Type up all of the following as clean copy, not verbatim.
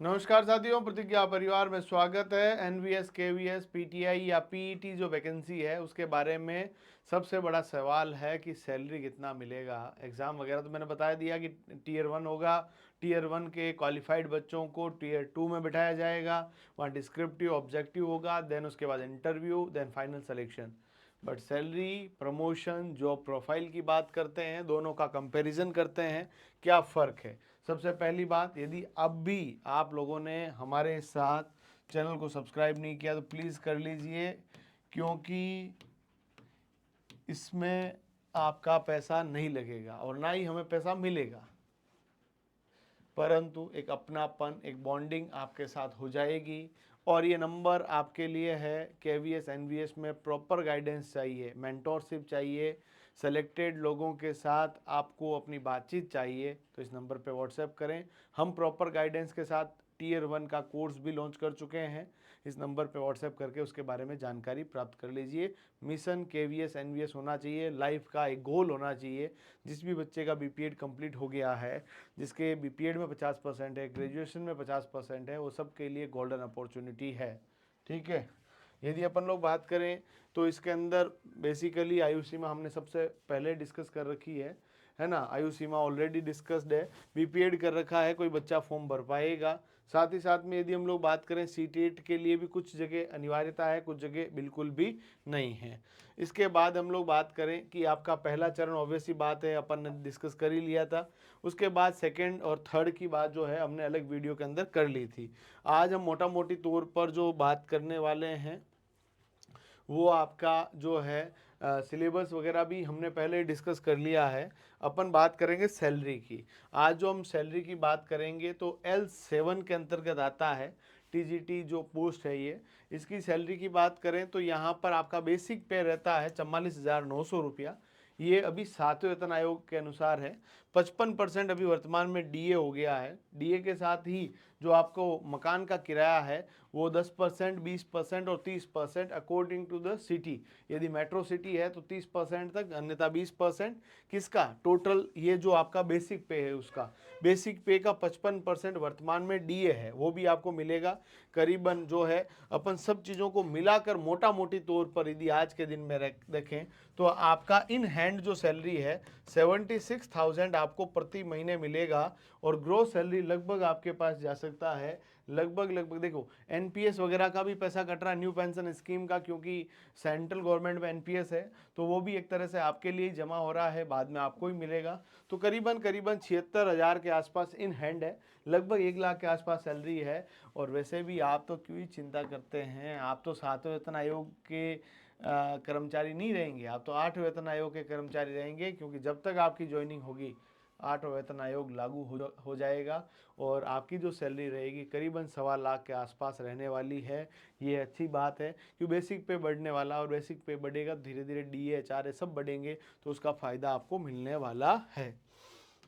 नमस्कार साथियों, प्रतिज्ञा परिवार में स्वागत है। एनवीएस, केवीएस, पीटीआई या पीईटी जो वैकेंसी है उसके बारे में सबसे बड़ा सवाल है कि सैलरी कितना मिलेगा। एग्ज़ाम वगैरह तो मैंने बता दिया कि टीयर 1 होगा। टीयर 1 के क्वालिफाइड बच्चों को टीयर 2 में बिठाया जाएगा। वहाँ डिस्क्रिप्टिव ऑब्जेक्टिव होगा, देन उसके बाद interview, then final selection. But salary, promotion, job profile की बात करते हैं, दोनों का कंपैरिजन करते हैं, क्या फ़र्क है। सबसे पहली बात, यदि अब भी आप लोगों ने हमारे साथ चैनल को सब्सक्राइब नहीं किया तो प्लीज़ कर लीजिए, क्योंकि इसमें आपका पैसा नहीं लगेगा और ना ही हमें पैसा मिलेगा, परंतु एक अपनापन, एक बॉन्डिंग आपके साथ हो जाएगी। और ये नंबर आपके लिए है। केवीएस एनवीएस में प्रॉपर गाइडेंस चाहिए, मेंटोरशिप चाहिए, सेलेक्टेड लोगों के साथ आपको अपनी बातचीत चाहिए, तो इस नंबर पे व्हाट्सएप करें। हम प्रॉपर गाइडेंस के साथ टीयर 1 का कोर्स भी लॉन्च कर चुके हैं। इस नंबर पे व्हाट्सएप करके उसके बारे में जानकारी प्राप्त कर लीजिए। मिशन केवीएस एनवीएस होना चाहिए, लाइफ का एक गोल होना चाहिए। जिस भी बच्चे का बीपीएड कंप्लीट हो गया है, जिसके बीपीएड में 50% है, ग्रेजुएशन में 50% है, वो सब के लिए गोल्डन अपॉर्चुनिटी है। ठीक है। यदि अपन लोग बात करें तो इसके अंदर बेसिकली आयु सीमा हमने सबसे पहले डिस्कस कर रखी है ना। आयु सीमा ऑलरेडी डिस्कस्ड है। बीपीएड कर रखा है कोई बच्चा फॉर्म भर पाएगा। साथ ही साथ में यदि हम लोग बात करें सीटेट के लिए भी कुछ जगह अनिवार्यता है, कुछ जगह बिल्कुल भी नहीं है। इसके बाद हम लोग बात करें कि आपका पहला चरण ऑब्वियसली बात है अपन ने डिस्कस कर ही लिया था। उसके बाद सेकंड और थर्ड की बात जो है हमने अलग वीडियो के अंदर कर ली थी। आज हम मोटा मोटी तौर पर जो बात करने वाले हैं वो आपका जो है सिलेबस वगैरह भी हमने पहले डिस्कस कर लिया है। अपन बात करेंगे सैलरी की। आज जो हम सैलरी की बात करेंगे तो L7 के अंतर्गत आता है। टीजीटी जो पोस्ट है ये, इसकी सैलरी की बात करें तो यहाँ पर आपका बेसिक पे रहता है 44,900 रुपया। ये अभी 7वें वेतन आयोग के अनुसार है। 55% अभी वर्तमान में डीए हो गया है। डीए के साथ ही जो आपको मकान का किराया है वो 10%, 20% और 30% अकॉर्डिंग टू द सिटी। यदि मेट्रो सिटी है तो 30% तक, अन्यथा 20%। किसका टोटल, ये जो आपका बेसिक पे है उसका, बेसिक पे का 55% वर्तमान में डीए है, वो भी आपको मिलेगा। करीबन जो है अपन सब चीज़ों को मिलाकर मोटा मोटी तौर पर यदि आज के दिन में देखें तो आपका इन हैंड जो सैलरी है 76,000 आपको प्रति महीने मिलेगा। और ग्रोस सैलरी लगभग आपके पास जा सकता है लगभग देखो एनपीएस वगैरह का भी पैसा कट रहा है न्यू पेंशन स्कीम का, क्योंकि सेंट्रल गवर्नमेंट में एनपीएस है तो वो भी एक तरह से आपके लिए जमा हो रहा है, बाद में आपको ही मिलेगा। तो करीबन 76,000 के आसपास इन हैंड है, लगभग 1 लाख के आसपास सैलरी है। और वैसे भी आप तो क्यों ही चिंता करते हैं, आप तो 7वें वेतन आयोग के कर्मचारी नहीं रहेंगे, आप तो 8वें वेतन आयोग के कर्मचारी रहेंगे, क्योंकि जब तक आपकी ज्वाइनिंग होगी 8वां वेतन आयोग लागू हो जाएगा और आपकी जो सैलरी रहेगी करीबन 1.25 लाख के आसपास रहने वाली है। ये अच्छी बात है कि बेसिक पे बढ़ने वाला, और बेसिक पे बढ़ेगा धीरे धीरे डीए एचआरए सब बढ़ेंगे तो उसका फ़ायदा आपको मिलने वाला है।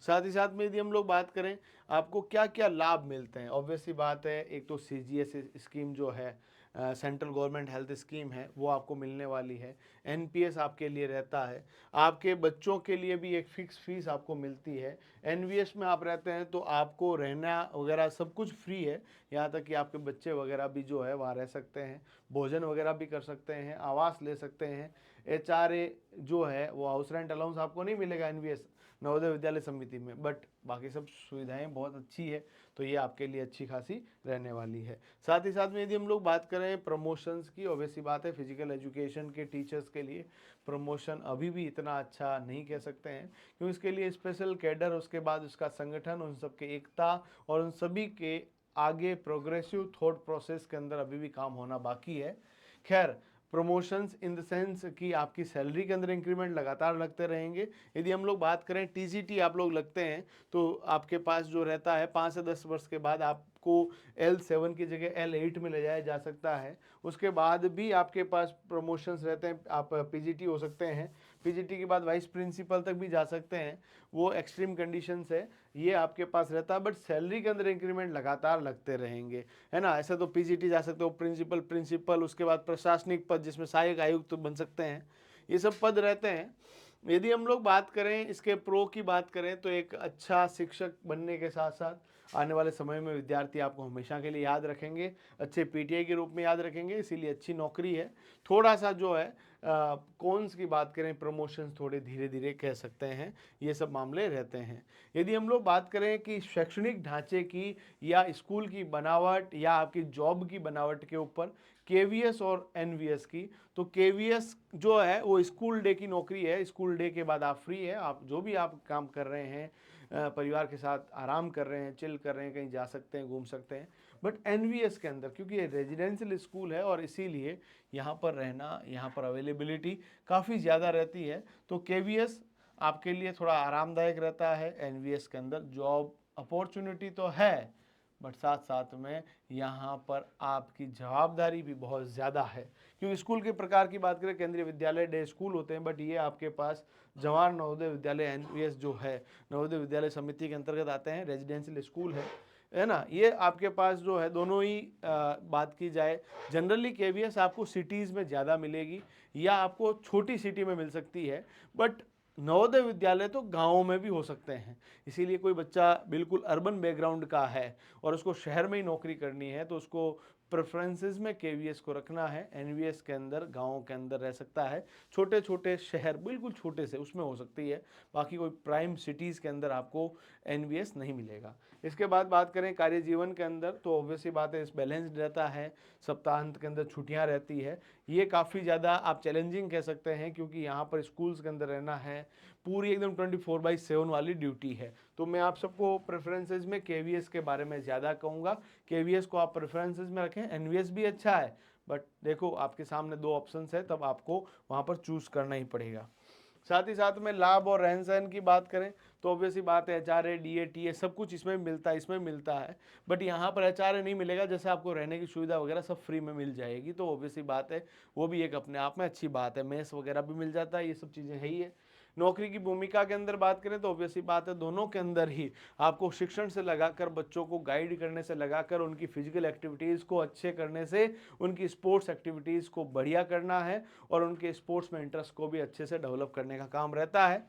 साथ ही साथ में यदि हम लोग बात करें आपको क्या क्या लाभ मिलते हैं, ऑब्वियसली बात है एक तो सीजीएस स्कीम जो है, सेंट्रल गवर्नमेंट हेल्थ स्कीम है, वो आपको मिलने वाली है। एनपीएस आपके लिए रहता है। आपके बच्चों के लिए भी एक फिक्स फीस आपको मिलती है। एनवीएस में आप रहते हैं तो आपको रहना वगैरह सब कुछ फ्री है, यहाँ तक कि आपके बच्चे वगैरह भी जो है वहाँ रह सकते हैं, भोजन वगैरह भी कर सकते हैं, आवास ले सकते हैं। एचआरए जो है वो हाउस रेंट अलाउंस आपको नहीं मिलेगा एनवीएस नवोदय विद्यालय समिति में, बट बाकी सब सुविधाएं बहुत अच्छी है, तो ये आपके लिए अच्छी खासी रहने वाली है। साथ ही साथ में यदि हम लोग बात करें प्रमोशंस की, ऑब्वियसली बात है फिजिकल एजुकेशन के टीचर्स के लिए प्रमोशन अभी भी इतना अच्छा नहीं कह सकते हैं, क्योंकि इसके लिए स्पेशल कैडर, उसके बाद उसका संगठन, उन सबके एकता और उन सभी के आगे प्रोग्रेसिव थॉट प्रोसेस के अंदर अभी भी काम होना बाकी है। खैर, प्रमोशंस इन द सेंस कि आपकी सैलरी के अंदर इंक्रीमेंट लगातार लगते रहेंगे। यदि हम लोग बात करें टीजीटी आप लोग लगते हैं तो आपके पास जो रहता है 5 से 10 वर्ष के बाद आपको L7 की जगह L8 में ले जाया जा सकता है। उसके बाद भी आपके पास प्रमोशंस रहते हैं, आप पीजीटी हो सकते हैं, पीजीटी के बाद वाइस प्रिंसिपल तक भी जा सकते हैं, वो एक्सट्रीम कंडीशंस है, ये आपके पास रहता है। बट सैलरी के अंदर इंक्रीमेंट लगातार लगते रहेंगे, है ना। ऐसे तो पीजीटी जा सकते हो, प्रिंसिपल, उसके बाद प्रशासनिक पद जिसमें सहायक आयुक्त तो बन सकते हैं, ये सब पद रहते हैं। यदि हम लोग बात करें इसके प्रो की बात करें तो एक अच्छा शिक्षक बनने के साथ साथ आने वाले समय में विद्यार्थी आपको हमेशा के लिए याद रखेंगे, अच्छे पीटीआई के रूप में याद रखेंगे, इसीलिए अच्छी नौकरी है। थोड़ा सा जो है कॉन्स की बात करें, प्रमोशंस थोड़े धीरे धीरे कह सकते हैं, ये सब मामले रहते हैं। यदि हम लोग बात करें कि शैक्षणिक ढांचे की या स्कूल की बनावट या आपकी जॉब की बनावट के ऊपर केवीएस और एनवीएस की, तो केवीएस जो है वो स्कूल डे की नौकरी है। स्कूल डे के बाद आप फ्री है, आप जो भी आप काम कर रहे हैं, परिवार के साथ आराम कर रहे हैं, चिल कर रहे हैं, कहीं जा सकते हैं, घूम सकते हैं। बट एनवीएस के अंदर क्योंकि ये रेजिडेंशियल स्कूल है और इसीलिए यहाँ पर रहना, यहाँ पर अवेलेबिलिटी काफ़ी ज़्यादा रहती है। तो केवीएस आपके लिए थोड़ा आरामदायक रहता है। एनवीएस के अंदर जॉब अपॉर्चुनिटी तो है, बट साथ साथ में यहाँ पर आपकी जवाबदारी भी बहुत ज़्यादा है। क्योंकि स्कूल के प्रकार की बात करें, केंद्रीय विद्यालय डे स्कूल होते हैं, बट ये आपके पास जवाहर नवोदय विद्यालय एनवीएस जो है, नवोदय विद्यालय समिति के अंतर्गत आते हैं, रेजिडेंशियल स्कूल है ना। ये आपके पास जो है दोनों ही बात की जाए, जनरली केवीएस आपको सिटीज़ में ज़्यादा मिलेगी या आपको छोटी सिटी में मिल सकती है, बट नवोदय विद्यालय तो गाँवों में भी हो सकते हैं। इसीलिए कोई बच्चा बिल्कुल अर्बन बैकग्राउंड का है और उसको शहर में ही नौकरी करनी है, तो उसको प्रेफरेंसेस में केवीएस को रखना है। एनवीएस के अंदर गाँव के अंदर रह सकता है, छोटे छोटे शहर बिल्कुल छोटे से उसमें हो सकती है, बाकी कोई प्राइम सिटीज़ के अंदर आपको एनवीएस नहीं मिलेगा। इसके बाद बात करें कार्य जीवन के अंदर, तो ऑब्वियसली बात है इस बैलेंस्ड रहता है, सप्ताहांत के अंदर छुट्टियां रहती है। ये काफ़ी ज़्यादा आप चैलेंजिंग कह सकते हैं, क्योंकि यहाँ पर स्कूल्स के अंदर रहना है, पूरी एकदम 24/7 वाली ड्यूटी है। तो मैं आप सबको प्रेफरेंसेस में केवीएस के बारे में ज़्यादा कहूँगा, केवीएस को आप प्रेफरेंसेस में रखें। एनवीएस भी अच्छा है, बट देखो आपके सामने 2 ऑप्शंस है, तब आपको वहाँ पर चूज़ करना ही पड़ेगा। साथ ही साथ में लाभ और रहन सहन की बात करें, तो ऑब्वियसली बात है एचआरए, डीए, टीए सब कुछ इसमें मिलता है, इसमें मिलता है। बट यहाँ पर एचआरए नहीं मिलेगा, जैसे आपको रहने की सुविधा वगैरह सब फ्री में मिल जाएगी, तो ऑब्वियसली बात है वो भी एक अपने आप में अच्छी बात है। मेस वगैरह भी मिल जाता है, ये सब चीज़ें है ही है। नौकरी की भूमिका के अंदर बात करें तो ऑब्वियसली बात है दोनों के अंदर ही आपको शिक्षण से लगाकर, बच्चों को गाइड करने से लगाकर, उनकी फिजिकल एक्टिविटीज़ को अच्छे करने से, उनकी स्पोर्ट्स एक्टिविटीज़ को बढ़िया करना है और उनके स्पोर्ट्स में इंटरेस्ट को भी अच्छे से डेवलप करने का काम रहता है।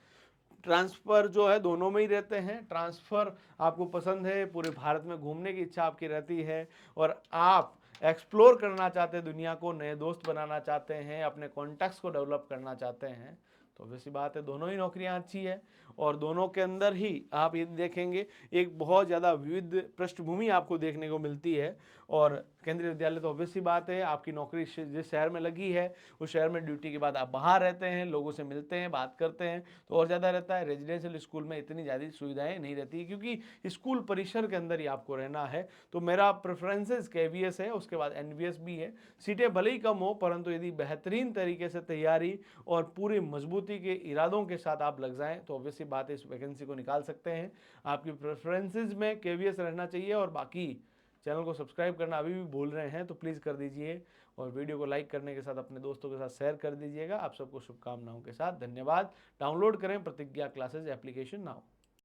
ट्रांसफ़र जो है दोनों में ही रहते हैं। ट्रांसफ़र आपको पसंद है, पूरे भारत में घूमने की इच्छा आपकी रहती है और आप एक्सप्लोर करना चाहते हैं दुनिया को, नए दोस्त बनाना चाहते हैं, अपने कॉन्टैक्ट्स को डेवलप करना चाहते हैं, तो वैसी बात है दोनों ही नौकरियां अच्छी है। और दोनों के अंदर ही आप ये देखेंगे एक बहुत ज़्यादा विविध पृष्ठभूमि आपको देखने को मिलती है। और केंद्रीय विद्यालय तो ऑब्वियसली बात है, आपकी नौकरी जिस शहर में लगी है उस शहर में ड्यूटी के बाद आप बाहर रहते हैं, लोगों से मिलते हैं, बात करते हैं, तो और ज़्यादा रहता है। रेजिडेंशियल स्कूल में इतनी ज़्यादा सुविधाएं नहीं रहती, क्योंकि स्कूल परिसर के अंदर ही आपको रहना है। तो मेरा प्रेफरेंसेस केवीएस है, उसके बाद एनवीएस भी है। सीटें भले ही कम हो, परंतु यदि बेहतरीन तरीके से तैयारी और पूरी मजबूती के इरादों के साथ आप लग जाएं, तो ऑब्वियसली बात है इस वैकेंसी को निकाल सकते हैं। आपकी प्रेफरेंसेस में केवीएस रहना चाहिए। और बाकी चैनल को सब्सक्राइब करना अभी भी भूल रहे हैं तो प्लीज़ कर दीजिए, और वीडियो को लाइक करने के साथ अपने दोस्तों के साथ शेयर कर दीजिएगा। आप सबको शुभकामनाओं के साथ धन्यवाद। डाउनलोड करें प्रतिज्ञा क्लासेस एप्लीकेशन नाउ।